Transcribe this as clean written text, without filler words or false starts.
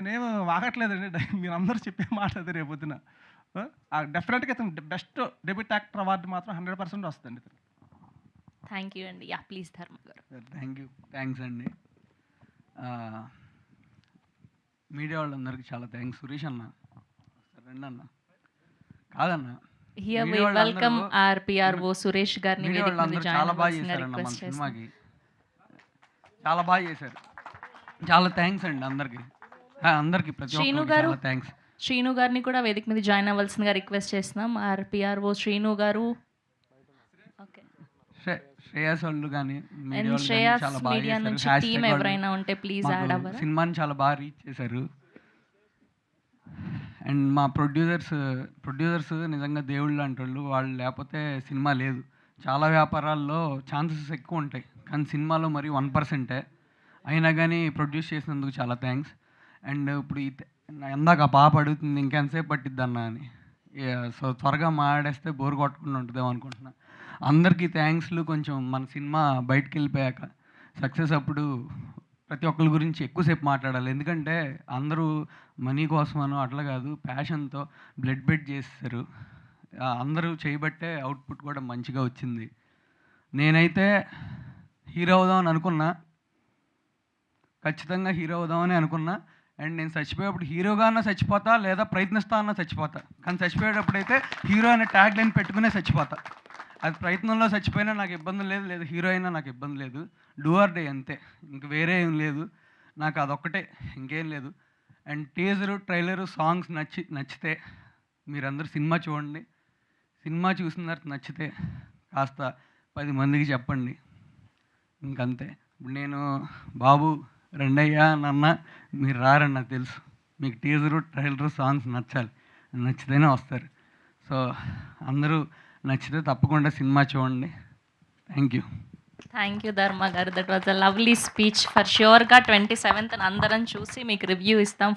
నేనేమి వాగట్లేదండి. మీరందరూ చెప్పే మాట అదే రేపొద్దున. డెఫినెట్‌గా ఇతను బెస్ట్ డెబ్యూట్ యాక్టర్ అవార్డ్ మాత్రం 100% వస్తదండి ఇతనికి. థ్యాంక్ యూ అండి. యాహ్! ప్లీజ్ ధర్మ గారు. థ్యాంక్స్ అండి. మీడియా వాళ్ళందరికీ చాలా థ్యాంక్స్. సురేష్ అన్న రండన్న. కాదన్న, హియర్ వి మీడియా వెల్కమ్ వాళ్ళందరూ ఆర్ పిఆర్ఓ సురేష్ గారిని మీడియా వేదిక మీద వాళ్ళందరూ జాయిన్ చాలా బాగా అవ్వాల్సిందిగా చేశారన్న మన రిక్వెస్ట్ చేస్తున్నాం. సినిమాకి. చాలా బాగా చేశారు. చాలా థ్యాంక్స్ అండి అందరికి. అందరికి ప్రతి శ్రీను ఒక్కరికి గారు చాలా థ్యాంక్స్. శ్రీను గారిని కూడా వేదిక మీద జాయిన్ అవ్వాల్సిందిగా రిక్వెస్ట్ చేస్తున్నాం. ఆర్ పిఆర్ఓ శ్రీను గారు. ఓకే. శ్రేయస్ వాళ్ళు కానీ మీడియా అండ్ వాళ్ళు కానీ శ్రేయస్ చాలా బాగా మీడియా చేశారు. నుంచి హ్యాష్ టీం ట్యాగ్ ఎవరైనా ఉంటే ప్లీజ్ మాకు యాడ్ అవ్వరా? సినిమాని చాలా బాగా రీచ్ చేశారు. అండ్ మా ప్రొడ్యూసర్స్ నిజంగా దేవుళ్ళు లాంటి వాళ్ళు. వాళ్ళు లేకపోతే సినిమా లేదు. చాలా వ్యాపారాల్లో ఛాన్సెస్ ఎక్కువ ఉంటాయి, కానీ సినిమాలో మరి 1%. అయినా కానీ ప్రొడ్యూస్ చేసినందుకు చాలా థ్యాంక్స్. అండ్ ఇప్పుడు ఇందాక ఆ పాప అడుగుతుంది ఇంకెంతసేపు పట్టిద్ది అన్న అని. సో త్వరగా మాడేస్తే బోర్ కొట్టకుండా ఉంటుందేమో అనుకుంటున్నా. అందరికీ థ్యాంక్స్లు. కొంచెం మన సినిమా బయటికి వెళ్ళిపోయాక సక్సెస్ అప్పుడు ప్రతి ఒక్కరి గురించి ఎక్కువసేపు మాట్లాడాలి. ఎందుకంటే అందరూ మనీ కోసమనో అట్లా కాదు, ప్యాషన్తో బ్లడ్ బెడ్ చేస్తారు. అందరూ చేయబట్టే అవుట్పుట్ కూడా మంచిగా వచ్చింది. నేనైతే హీరో అవుదామని అనుకున్నా, ఖచ్చితంగా హీరో అవుదామని అనుకున్నా. అండ్ నేను చచ్చిపోయేప్పుడు హీరోగా అన్నా చచ్చిపోతా, లేదా ప్రయత్నిస్తా అన్నా చచ్చిపోతా. కానీ చచ్చిపోయేటప్పుడు అయితే హీరో అనే ట్యాగ్ లైన్ పెట్టుకునే చచ్చిపోతా. అది ప్రయత్నంలో చచ్చిపోయినా నాకు ఇబ్బంది లేదు, లేదా హీరో అయినా నాకు ఇబ్బంది లేదు. డూ ఆర్ డే అంతే, ఇంక వేరే ఏం లేదు. నాకు అదొక్కటే, ఇంకేం లేదు. అండ్ టీజరు, ట్రైలరు, సాంగ్స్ నచ్చితే మీరందరూ సినిమా చూడండి. సినిమా చూసిన తర్వాత నచ్చితే కాస్త 10 మందికి చెప్పండి. ఇంకంతే. ఇప్పుడు నేను బాబు రెండయ్యా నన్న మీరు రారని నాకు తెలుసు. మీకు టీజరు, ట్రైలరు, సాంగ్స్ నచ్చాలి. నచ్చితేనే వస్తారు. సో అందరూ నచ్చితే తప్పకుండా సినిమా చూడండి. Thank you Dharma garu. That was a lovely speech. For ష్యూర్గా 27th అందరం చూసి మీకు రివ్యూ ఇస్తాం.